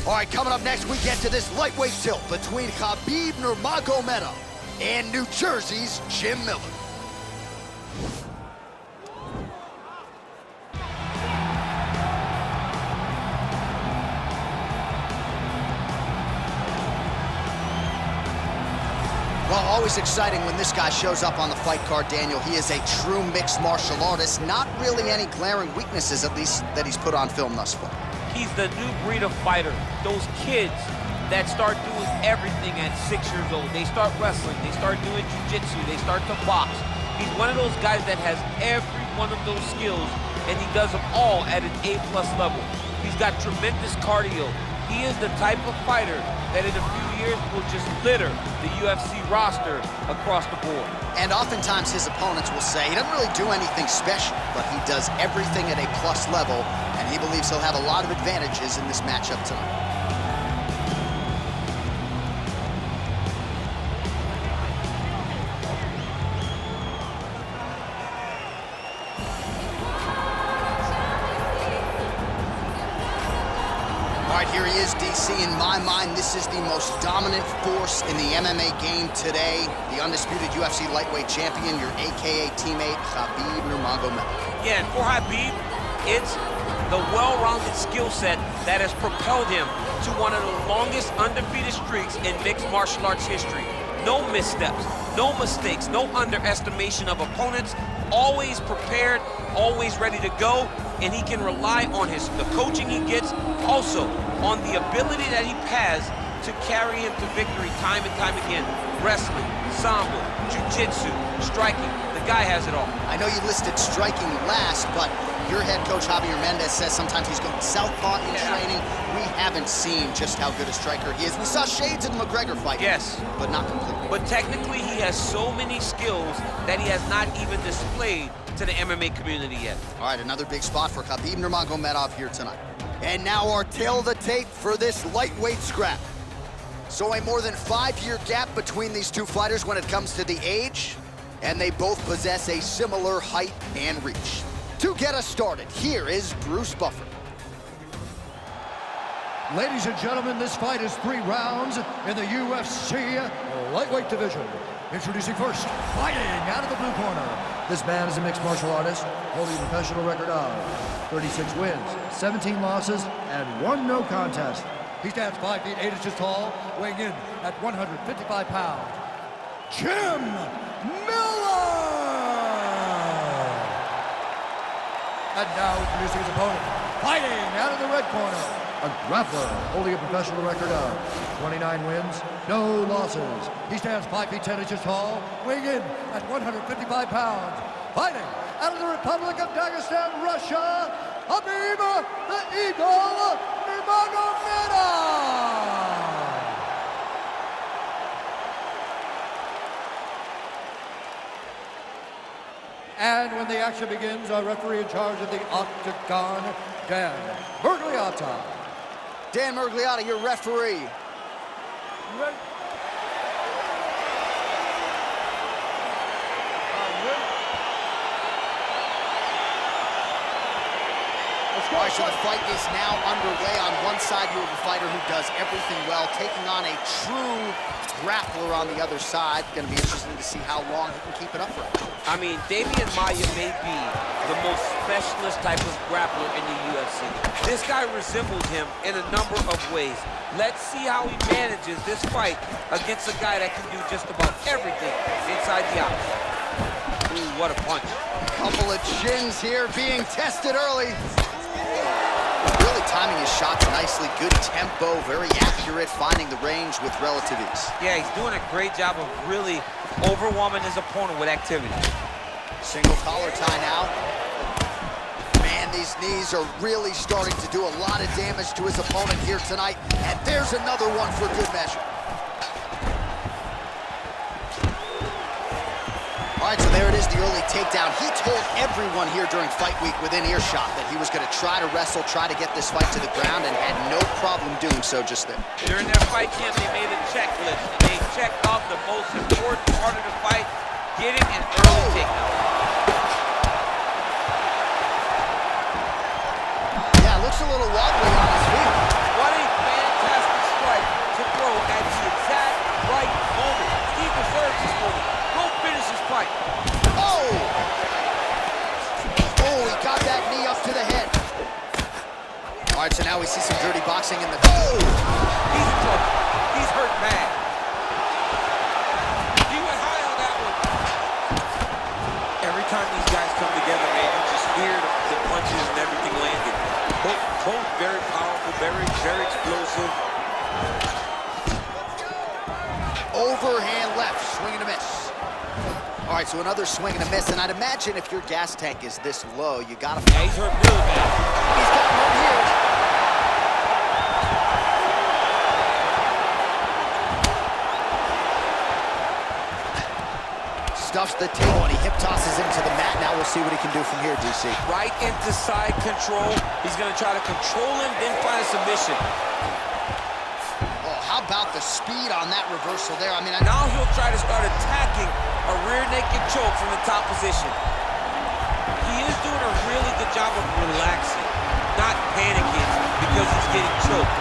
All right, coming up next, we get to this lightweight tilt between Khabib Nurmagomedov and New Jersey's Jim Miller. Well, always exciting when this guy shows up on the fight card, Daniel. He is a true mixed martial artist. Not really any glaring weaknesses, at least, that he's put on film thus far. He's the new breed of fighter. Those kids that start doing everything at 6 years old. They start wrestling, they start doing jiu-jitsu, they start to box. He's one of those guys that has every one of those skills, and he does them all at an A+ level. He's got tremendous cardio. He is the type of fighter that in a few years will just litter the UFC roster across the board. And oftentimes his opponents will say he doesn't really do anything special, but he does everything at a plus level, and he believes he'll have a lot of advantages in this matchup tonight. All right, here he is, DC. In my mind, this is the most dominant force in the MMA game today. The undisputed UFC lightweight champion, your AKA teammate, Khabib Nurmagomedov. Yeah, and for Khabib, it's the well-rounded skill set that has propelled him to one of the longest undefeated streaks in mixed martial arts history. No missteps, no mistakes, no underestimation of opponents, always prepared, always ready to go, and he can rely on the coaching he gets, also on the ability that he has to carry him to victory time and time again. Wrestling, sambo, jiu-jitsu, striking, the guy has it all. I know you listed striking last, but your head coach, Javier Mendez, says sometimes he's going southpaw in training. We haven't seen just how good a striker he is. We saw shades in the McGregor fight. Yes. But not completely. But technically, he has so many skills that he has not even displayed to the MMA community yet. All right, another big spot for Khabib Nurmagomedov here tonight. And now our tail of the tape for this lightweight scrap. So a more than 5-year gap between these two fighters when it comes to the age, and they both possess a similar height and reach. To get us started, here is Bruce Buffer. Ladies and gentlemen, this fight is 3 rounds in the UFC lightweight division. Introducing first, fighting out of the blue corner. This man is a mixed martial artist, holding a professional record of 36 wins, 17 losses, and 1 no contest. He stands 5 feet 8 inches tall, weighing in at 155 pounds. Jim Miller! And now introducing his opponent, fighting out of the red corner. A grappler holding a professional record of 29 wins, no losses. He stands 5 feet 10 inches tall, weighing in at 155 pounds. Fighting out of the Republic of Dagestan, Russia, Khabib the Eagle Nurmagomedov. And when the action begins, our referee in charge of the Octagon, Dan Mergliotta. Dan Mergliotta, your referee. All right, so the fight is now underway. On one side, you have a fighter who does everything well, taking on a true grappler on the other side. Going to be interesting to see how long he can keep it up for. I mean, Damian Maia may be the most specialist type of grappler in the UFC. This guy resembles him in a number of ways. Let's see how he manages this fight against a guy that can do just about everything inside the octagon. Ooh, what a punch. Couple of chins here being tested early. Really timing his shots nicely. Good tempo, very accurate, finding the range with relative ease. Yeah, he's doing a great job of really overwhelming his opponent with activity. Single collar tie now. Man, these knees are really starting to do a lot of damage to his opponent here tonight. And there's another one for good measure. All right, so there it is, the early takedown. He told everyone here during fight week within earshot that he was going to try to wrestle, try to get this fight to the ground, and had no problem doing so just then. During their fight camp, they made a checklist, and they checked off the most important part of the fight, getting an early takedown. Yeah, looks a little wobbly on his feet. What a fantastic All right, so now we see some dirty boxing in the... Oh! He's in trouble. He's hurt bad. He went high on that one. Every time these guys come together, man, you just hear the punches and everything landing. Both very powerful, very explosive. Overhand left, swing and a miss. All right, so another swing and a miss, and I'd imagine if your gas tank is this low, you gotta... Yeah, he's hurt really bad. He's got one here. Stuffs the table, and he hip tosses him to the mat. Now we'll see what he can do from here, DC. Right into side control. He's gonna try to control him, then find a submission. Oh, how about the speed on that reversal there? I mean, Now he'll try to start attacking a rear naked choke from the top position. He is doing a really good job of relaxing, not panicking because he's getting choked.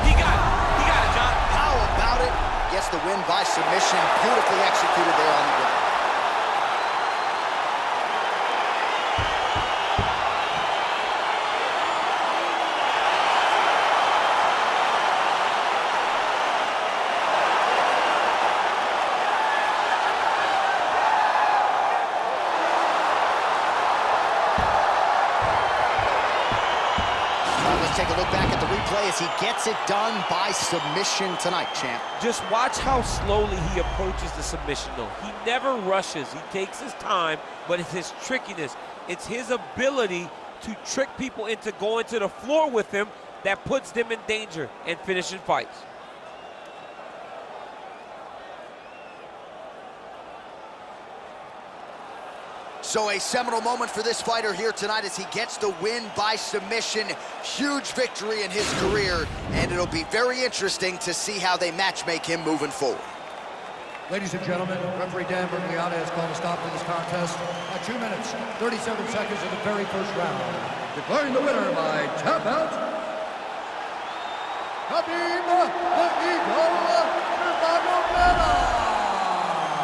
He got it, John. how about it? Gets the win by submission. Beautifully executed there on the ground. Let's take a look back at the replay as he gets it done by submission tonight, champ. Just watch how slowly he approaches the submission, though. He never rushes. He takes his time, but it's his trickiness. It's his ability to trick people into going to the floor with him that puts them in danger and finishing fights. So a seminal moment for this fighter here tonight as he gets the win by submission. Huge victory in his career, and it'll be very interesting to see how they matchmake him moving forward. Ladies and gentlemen, referee Dan Bergliata has called a stop to this contest at 2 minutes, 37 seconds of the very first round. Declaring the winner by tap out, Khabib the Eagle Nurmagomedov.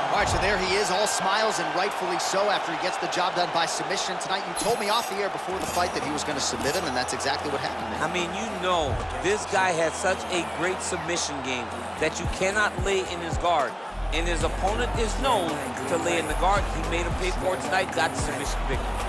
All right, so there he is, all smiles, and rightfully so after he gets the job done by submission tonight. You told me off the air before the fight that he was going to submit him, and that's exactly what happened, man. I mean, you know, this guy has such a great submission game that you cannot lay in his guard. And his opponent is known to lay in the guard. He made him pay for it tonight, got the submission victory.